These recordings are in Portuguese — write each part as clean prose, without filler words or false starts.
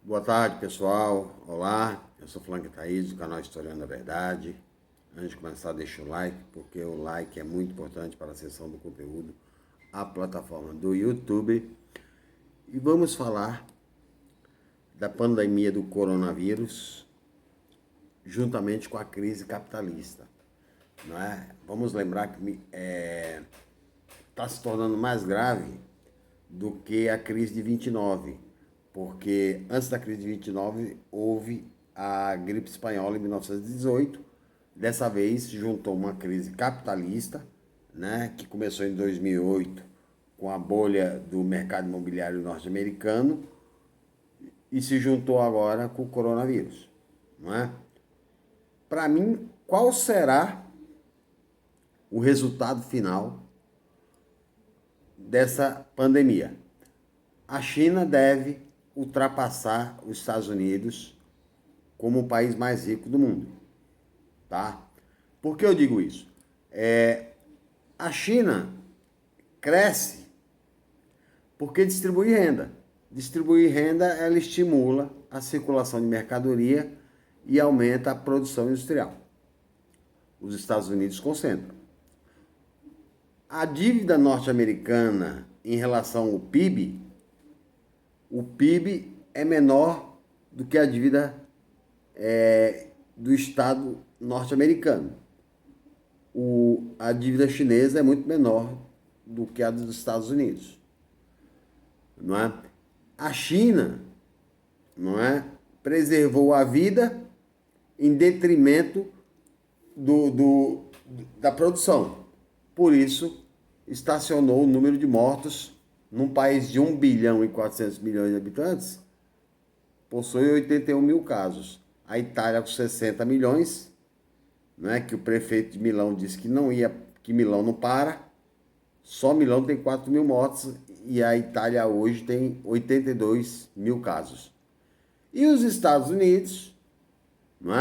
Boa tarde, pessoal. Olá, eu sou Frank Thaís, do canal Historiando a Verdade. Antes de começar, deixa o like, porque o like é muito importante para a acessão do conteúdo à plataforma do YouTube. E vamos falar da pandemia do coronavírus, juntamente com a crise capitalista. Não é? Vamos lembrar que está se tornando mais grave do que a crise de 29, porque antes da crise de 29 houve a gripe espanhola em 1918. Dessa vez se juntou uma crise capitalista, né, que começou em 2008 com a bolha do mercado imobiliário norte-americano e se juntou agora com o coronavírus, não é? Para mim, qual será o resultado final dessa pandemia? A China deve ultrapassar os Estados Unidos como o país mais rico do mundo, tá? Por que eu digo isso? A China cresce porque distribui renda. Distribuir renda, ela estimula a circulação de mercadoria e aumenta a produção industrial. Os Estados Unidos concentram. A dívida norte-americana em relação ao PIB, o PIB é menor do que a dívida do Estado norte-americano. A dívida chinesa é muito menor do que a dos Estados Unidos. Não é? A China, não é, preservou a vida em detrimento da produção. Por isso, estacionou o número de mortos num país de 1 bilhão e 400 milhões de habitantes, possui 81 mil casos. A Itália com 60 milhões, né, que o prefeito de Milão disse que não ia, que Milão não para. Só Milão tem 4 mil mortos e a Itália hoje tem 82 mil casos. E os Estados Unidos, não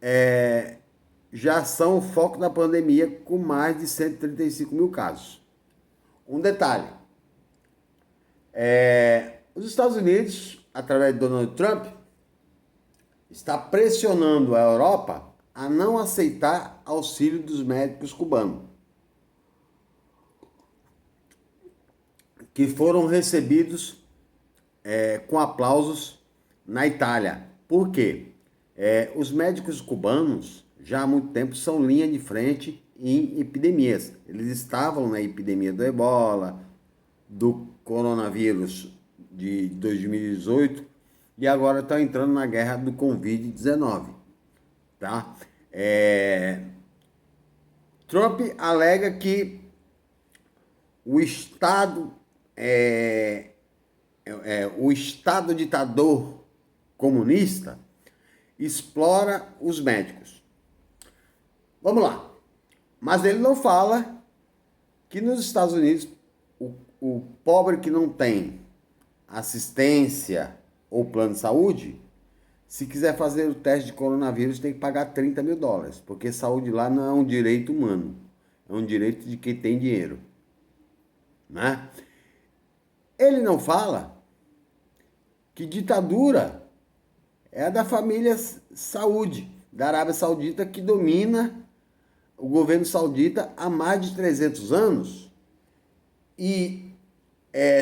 é? Já são o foco da pandemia com mais de 135 mil casos. Um detalhe, os Estados Unidos, através de Donald Trump, está pressionando a Europa a não aceitar auxílio dos médicos cubanos, que foram recebidos com aplausos na Itália. Por quê? Os médicos cubanos já há muito tempo são linha de frente em epidemias. Eles estavam na epidemia do Ebola, do coronavírus de 2018 e agora estão entrando na guerra do Covid-19. Tá? Trump alega que o Estado o Estado ditador comunista explora os médicos. Vamos lá. Mas ele não fala que nos Estados Unidos o pobre que não tem assistência ou plano de saúde, se quiser fazer o teste de coronavírus, tem que pagar 30 mil dólares, porque saúde lá não é um direito humano, é um direito de quem tem dinheiro, né? Ele não fala que ditadura é a da família Saúde, da Arábia Saudita, que domina o governo saudita há mais de 300 anos e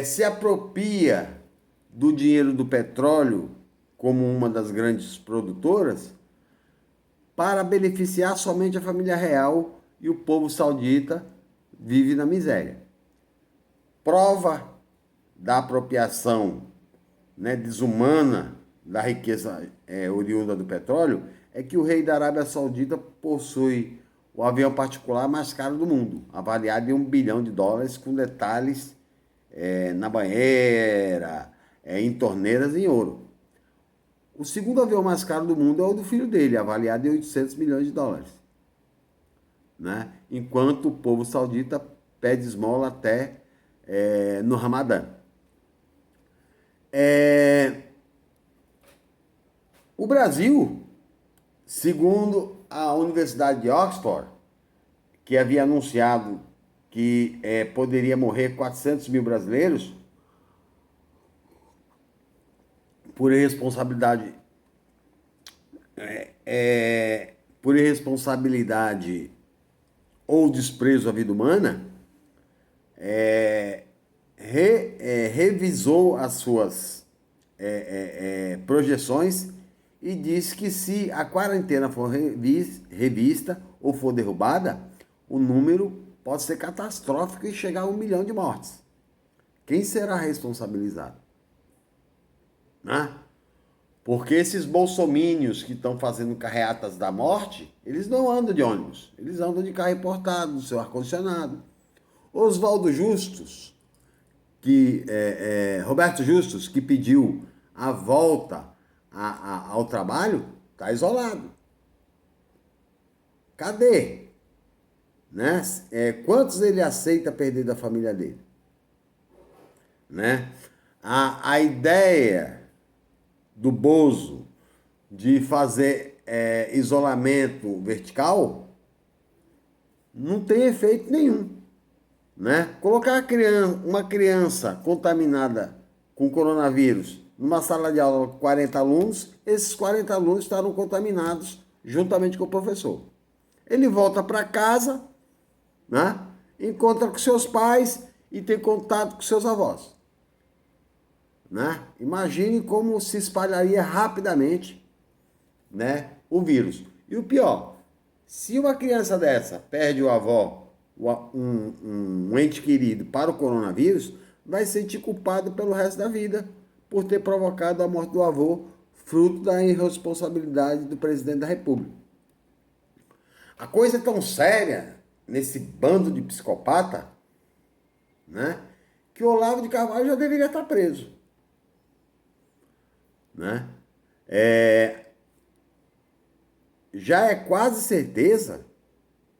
se apropria do dinheiro do petróleo como uma das grandes produtoras para beneficiar somente a família real, e o povo saudita vive na miséria. Prova da apropriação, né, desumana da riqueza oriunda do petróleo é que o rei da Arábia Saudita possui o avião particular mais caro do mundo, avaliado em 1 bilhão de dólares, com detalhes na banheira, em torneiras em ouro. O segundo avião mais caro do mundo é o do filho dele, avaliado em 800 milhões de dólares. Né? Enquanto o povo saudita pede esmola até no Ramadã. O Brasil, segundo a Universidade de Oxford, que havia anunciado que poderia morrer 400 mil brasileiros, por irresponsabilidade, por irresponsabilidade ou desprezo à vida humana, revisou as suas projeções e disse que se a quarentena for revista ou for derrubada, o número pode ser catastrófico e chegar a 1 milhão de mortes. Quem será responsabilizado? Né? Porque esses bolsomínios que estão fazendo carreatas da morte, eles não andam de ônibus, eles andam de carro importado, do seu ar-condicionado. Oswaldo Justus, Roberto Justus, que pediu a volta ao trabalho, está isolado. Cadê? Né? Quantos ele aceita perder da família dele? Né? A ideia do Bozo de fazer isolamento vertical não tem efeito nenhum. Né? Colocar uma criança contaminada com coronavírus numa sala de aula com 40 alunos, esses 40 alunos estarão contaminados juntamente com o professor. Ele volta para casa, né? Encontra com seus pais e tem contato com seus avós. Né? Imagine como se espalharia rapidamente, né, o vírus. E o pior, se uma criança dessa perde o avó, um ente querido para o coronavírus, vai se sentir culpado pelo resto da vida por ter provocado a morte do avô, fruto da irresponsabilidade do presidente da República. A coisa é tão séria nesse bando de psicopata, né, que o Olavo de Carvalho já deveria estar preso. Né? Já é quase certeza,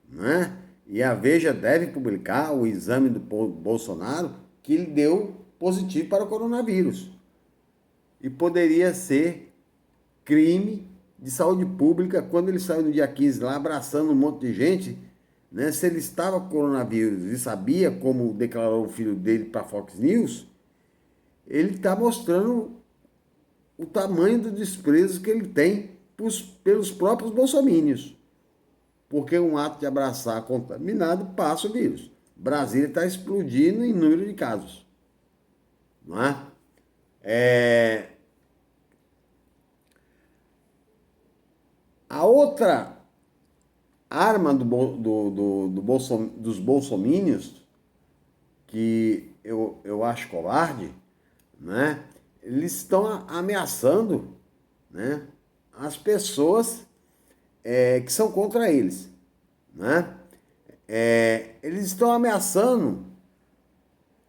né? E a Veja deve publicar o exame do Bolsonaro que ele deu positivo para o coronavírus. E poderia ser crime de saúde pública quando ele saiu no dia 15 lá abraçando um monte de gente, né? Se ele estava com coronavírus e sabia, como declarou o filho dele para a Fox News, ele está mostrando o tamanho do desprezo que ele tem pelos próprios bolsomínios. Porque um ato de abraçar contaminado passa o vírus. Brasília está explodindo em número de casos. Não é? A outra arma dos bolsomínios, que eu acho covarde, né? Eles estão ameaçando, né, as pessoas que são contra eles. Né? Eles estão ameaçando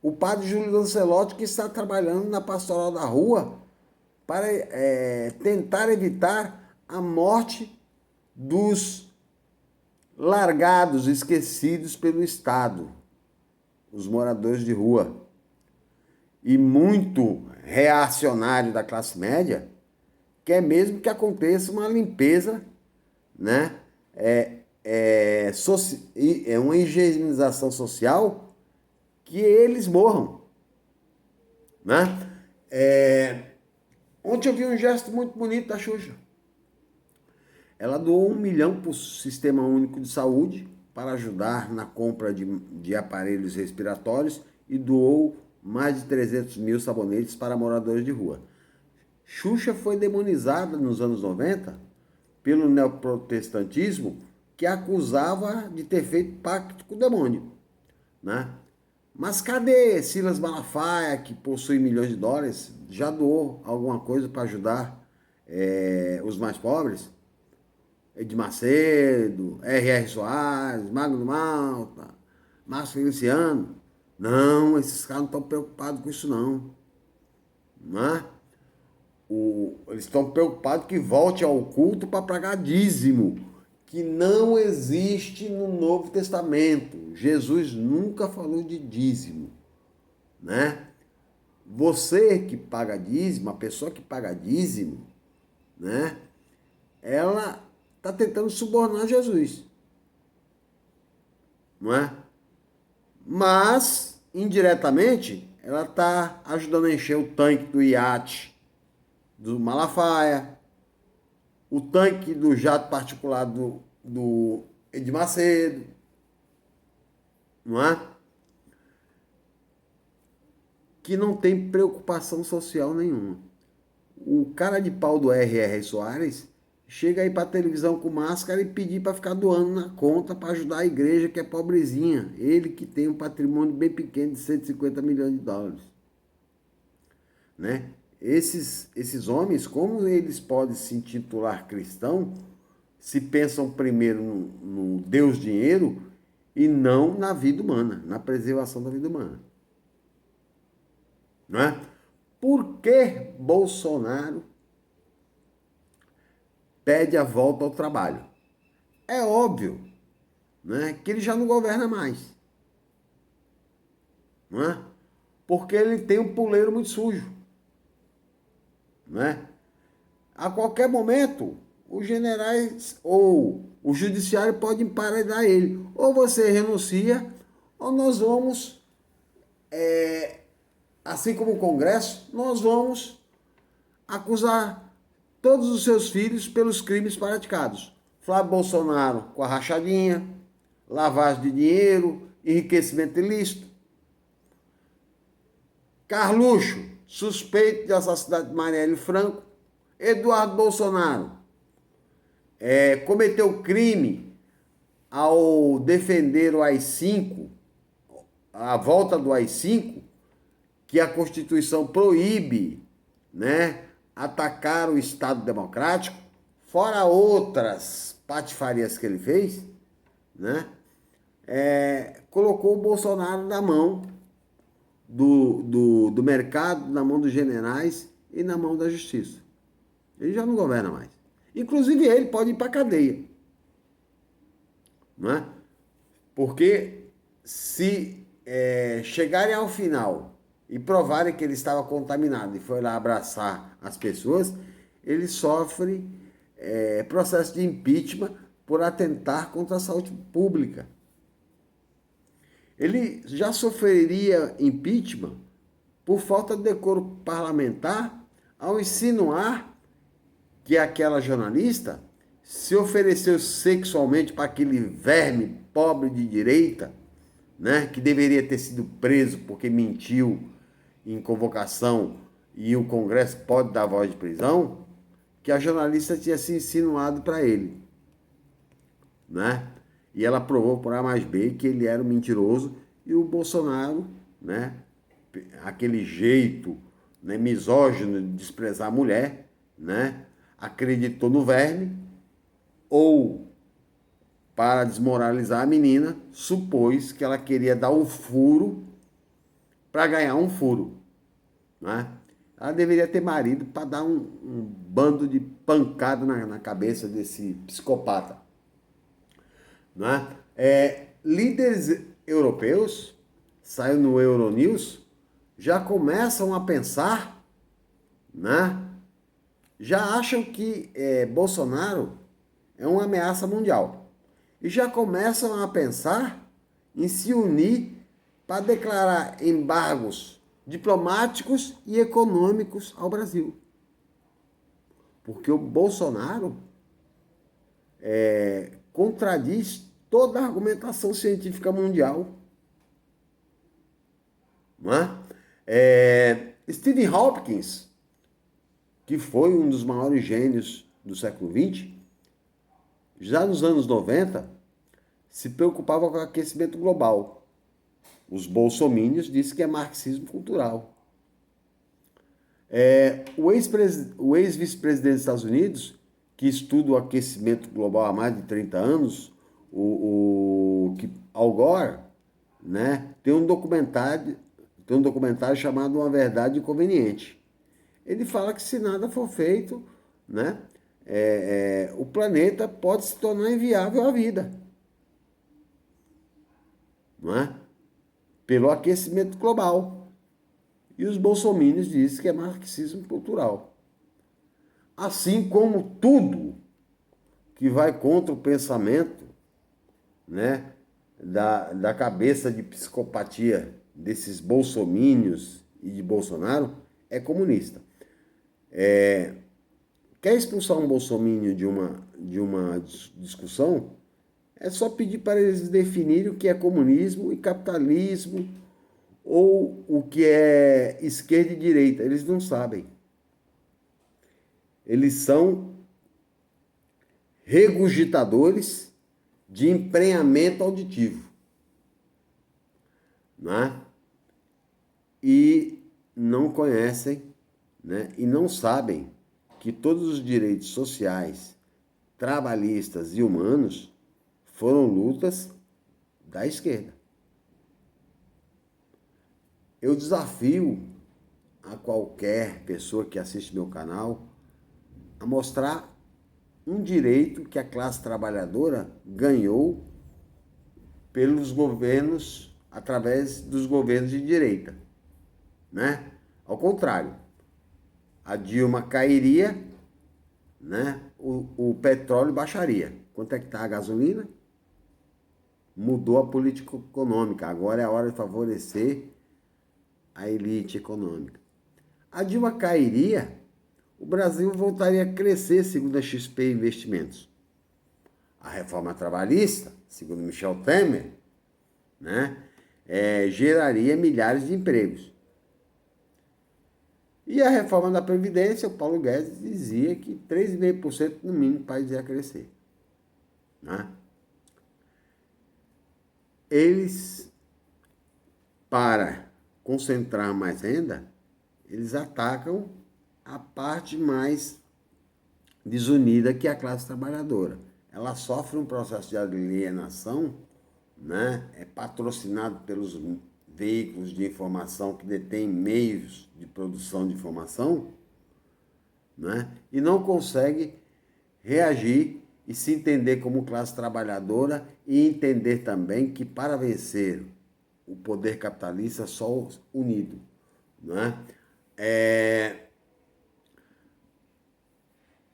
o padre Júlio Lancelotti, que está trabalhando na Pastoral da Rua para tentar evitar a morte dos largados, esquecidos pelo Estado, os moradores de rua. E muito reacionário da classe média quer mesmo que aconteça uma limpeza, né? Uma higienização social, que eles morram. Né? Ontem eu vi um gesto muito bonito da Xuxa. Ela doou 1 milhão para o Sistema Único de Saúde para ajudar na compra de aparelhos respiratórios e doou mais de 300 mil sabonetes para moradores de rua. Xuxa foi demonizada nos anos 90 pelo neoprotestantismo, que acusava de ter feito pacto com o demônio. Né? Mas cadê Silas Malafaia, que possui milhões de dólares, já doou alguma coisa para ajudar os mais pobres? Edir Macedo, R.R. Soares, Magno Malta, Márcio Feliciano. Não, esses caras não estão preocupados com isso não. Não é? Eles estão preocupados que volte ao culto para pagar dízimo, que não existe no Novo Testamento. Jesus nunca falou de dízimo. Né? Você que paga dízimo, a pessoa que paga dízimo, né? Ela está tentando subornar Jesus. Não é? Mas, indiretamente, ela está ajudando a encher o tanque do iate do Malafaia, o tanque do jato particular do Edir Macedo, não é? Que não tem preocupação social nenhuma. O cara de pau do R.R. Soares chega aí pra televisão com máscara e pedir para ficar doando na conta para ajudar a igreja que é pobrezinha. Ele que tem um patrimônio bem pequeno de 150 milhões de dólares. Né? Esses homens, como eles podem se intitular cristão, se pensam primeiro no Deus dinheiro e não na vida humana, na preservação da vida humana. Não é? Por que Bolsonaro pede a volta ao trabalho? É óbvio, né, que ele já não governa mais. Não é? Porque ele tem um puleiro muito sujo. Né? A qualquer momento, os generais ou o judiciário pode emparedar ele. Ou você renuncia, ou nós vamos, assim como o Congresso, nós vamos acusar todos os seus filhos pelos crimes praticados. Flávio Bolsonaro com a rachadinha, lavagem de dinheiro, enriquecimento ilícito. Carluxo, suspeito de assassinato de Marielle Franco. Eduardo Bolsonaro cometeu crime ao defender o AI-5, a volta do AI-5, que a Constituição proíbe, né, atacar o Estado Democrático, fora outras patifarias que ele fez, né, colocou o Bolsonaro na mão do mercado, na mão dos generais e na mão da justiça. Ele já não governa mais. Inclusive ele pode ir para a cadeia. Não é? Porque se chegarem ao final e provarem que ele estava contaminado e foi lá abraçar as pessoas, ele sofre processo de impeachment por atentar contra a saúde pública. Ele já sofreria impeachment por falta de decoro parlamentar ao insinuar que aquela jornalista se ofereceu sexualmente para aquele verme pobre de direita, né, que deveria ter sido preso porque mentiu em convocação e o Congresso pode dar voz de prisão, que a jornalista tinha se insinuado para ele, né? E ela provou por A mais B que ele era um mentiroso e o Bolsonaro, né, aquele jeito, né, misógino de desprezar a mulher, né, acreditou no verme ou, para desmoralizar a menina, supôs que ela queria dar um furo para ganhar um furo. Né? Ela deveria ter marido para dar um bando de pancada na cabeça desse psicopata. Né? Líderes europeus, saiu no Euronews, já começam a pensar, né? Já acham que Bolsonaro é uma ameaça mundial. E já começam a pensar em se unir para declarar embargos diplomáticos e econômicos ao Brasil. Porque o Bolsonaro contradiz toda a argumentação científica mundial. Não é? Stephen Hopkins, que foi um dos maiores gênios do século XX, já nos anos 90, se preocupava com o aquecimento global. Os bolsominions dizem que é marxismo cultural. O ex-vice-presidente dos Estados Unidos, que estuda o aquecimento global há mais de 30 anos, o Al Gore, né, tem um documentário chamado Uma Verdade Inconveniente. Ele fala que se nada for feito, né, o planeta pode se tornar inviável à vida. Não é? Pelo aquecimento global. E os bolsominions dizem que é marxismo cultural. Assim como tudo que vai contra o pensamento, né, da cabeça de psicopatia desses bolsominions e de Bolsonaro é comunista. Quer expulsar um bolsominion de uma discussão? É só pedir para eles definirem o que é comunismo e capitalismo ou o que é esquerda e direita. Eles não sabem. Eles são regurgitadores de emprenhamento auditivo, né? E não conhecem, né? E não sabem que todos os direitos sociais, trabalhistas e humanos foram lutas da esquerda. Eu desafio a qualquer pessoa que assiste meu canal a mostrar um direito que a classe trabalhadora ganhou pelos governos, através dos governos de direita, né? Ao contrário, a Dilma cairia, né? O petróleo baixaria. Quanto é que está a gasolina? Mudou a política econômica. Agora é a hora de favorecer a elite econômica. A Dilma cairia, o Brasil voltaria a crescer, segundo a XP Investimentos. A reforma trabalhista, segundo Michel Temer, né, geraria milhares de empregos. E a reforma da Previdência, o Paulo Guedes dizia que 3,5% no mínimo o país ia crescer. Né? Eles, para concentrar mais renda, eles atacam a parte mais desunida, que é a classe trabalhadora. Ela sofre um processo de alienação, né? É patrocinado pelos veículos de informação que detêm meios de produção de informação, né? E não consegue reagir e se entender como classe trabalhadora e entender também que para vencer o poder capitalista só unido, né?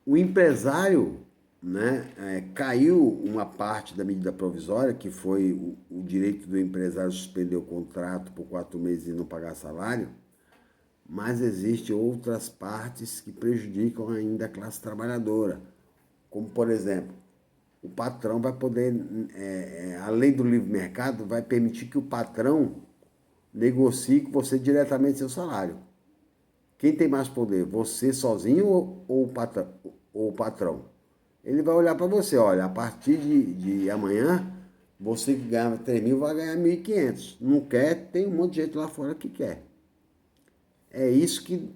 O empresário, né, caiu uma parte da medida provisória, que foi o direito do empresário suspender o contrato por 4 meses e não pagar salário, mas existem outras partes que prejudicam ainda a classe trabalhadora, como, por exemplo, o patrão vai poder, a lei do livre mercado vai permitir que o patrão negocie com você diretamente seu salário. Quem tem mais poder, você sozinho ou o patrão? Ele vai olhar para você, olha, a partir de amanhã, você que ganhava 3 mil vai ganhar 1.500. Não quer, tem um monte de gente lá fora que quer. É isso que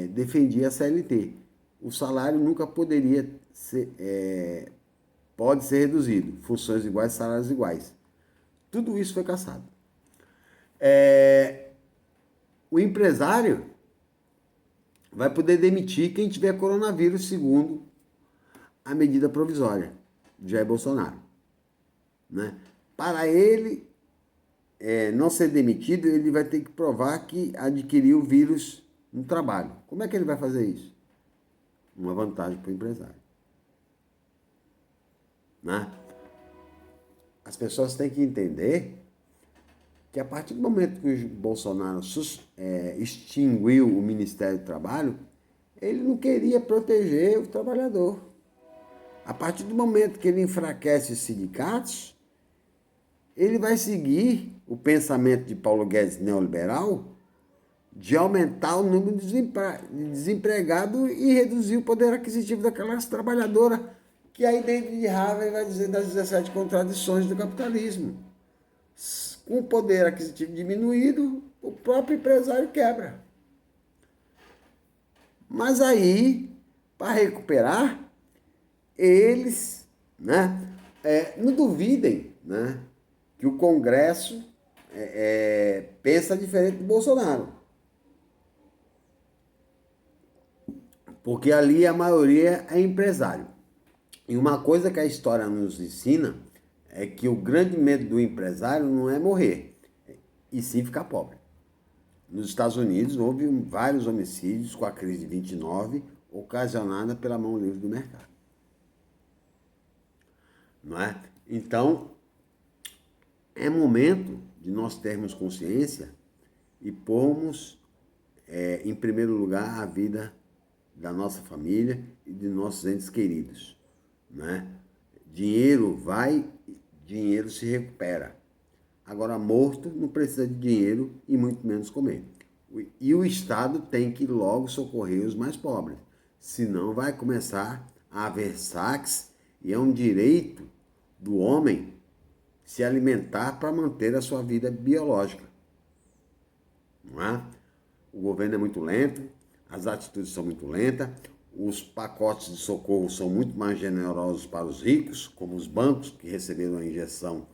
defendia a CLT. O salário nunca poderia ser, pode ser reduzido. Funções iguais, salários iguais. Tudo isso foi cassado. O empresário vai poder demitir quem tiver coronavírus, segundo a medida provisória de Jair Bolsonaro. Né? Para ele não ser demitido, ele vai ter que provar que adquiriu o vírus no trabalho. Como é que ele vai fazer isso? Uma vantagem para o empresário. Né? As pessoas têm que entender que a partir do momento que o Bolsonaro extinguiu o Ministério do Trabalho, ele não queria proteger o trabalhador. A partir do momento que ele enfraquece os sindicatos, ele vai seguir o pensamento de Paulo Guedes neoliberal de aumentar o número de desempregados e reduzir o poder aquisitivo da classe trabalhadora, que aí dentro de Harvard vai dizer das 17 contradições do capitalismo. Com o poder aquisitivo diminuído, o próprio empresário quebra. Mas aí, para recuperar, eles, né, não duvidem, né, que o Congresso pensa diferente do Bolsonaro. Porque ali a maioria é empresário. E uma coisa que a história nos ensina é que o grande medo do empresário não é morrer, e sim ficar pobre. Nos Estados Unidos houve vários homicídios com a crise de 29, ocasionada pela mão livre do mercado. Não é? Então, é momento de nós termos consciência e pormos, em primeiro lugar, a vida da nossa família e de nossos entes queridos, né? Dinheiro vai, dinheiro se recupera. Agora, morto não precisa de dinheiro e muito menos comer. E o Estado tem que logo socorrer os mais pobres, senão vai começar a haver saques e é um direito do homem se alimentar para manter a sua vida biológica. Não é? O governo é muito lento, as atitudes são muito lentas, os pacotes de socorro são muito mais generosos para os ricos, como os bancos, que receberam a injeção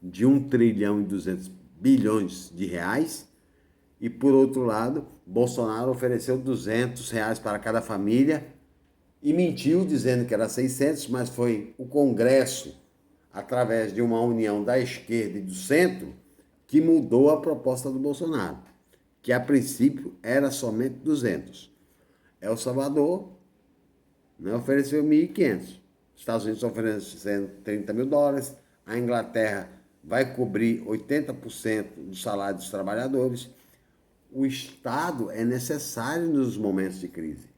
de 1,2 trilhão de reais, e por outro lado, Bolsonaro ofereceu R$ 200 para cada família e mentiu dizendo que era 600, mas foi o Congresso, através de uma união da esquerda e do centro, que mudou a proposta do Bolsonaro, que a princípio era somente 200. El Salvador, né, ofereceu 1.500. Os Estados Unidos oferecendo US$ 30.000. A Inglaterra vai cobrir 80% do salário dos trabalhadores. O Estado é necessário nos momentos de crise.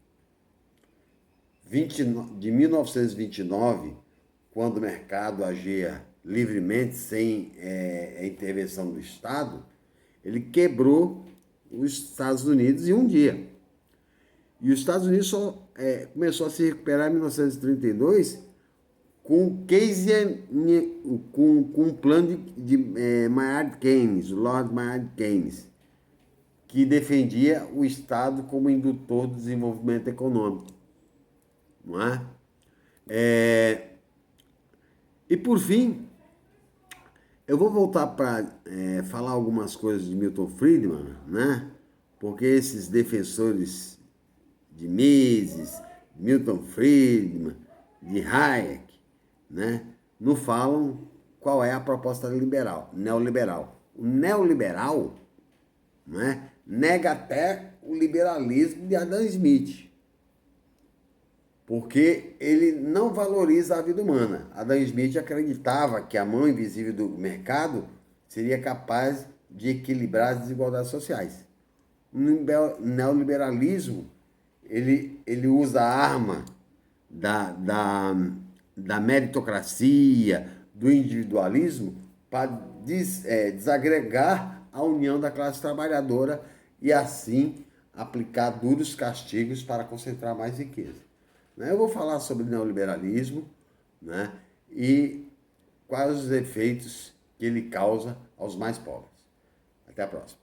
De 1929, quando o mercado agia livremente, sem intervenção do Estado, ele quebrou os Estados Unidos em um dia. E os Estados Unidos só começou a se recuperar em 1932 com um plano de Maynard Keynes, o Lord Maynard Keynes, que defendia o Estado como indutor do desenvolvimento econômico. Não é? E por fim, eu vou voltar para falar algumas coisas de Milton Friedman, né? Porque esses defensores de Mises, Milton Friedman, de Hayek, né? Não falam qual é a proposta neoliberal. O neoliberal, né, nega até o liberalismo de Adam Smith, porque ele não valoriza a vida humana. Adam Smith acreditava que a mão invisível do mercado seria capaz de equilibrar as desigualdades sociais. O neoliberalismo, ele usa a arma da meritocracia, do individualismo, para desagregar a união da classe trabalhadora e assim aplicar duros castigos para concentrar mais riqueza. Eu vou falar sobre neoliberalismo, né, e quais os efeitos que ele causa aos mais pobres. Até a próxima.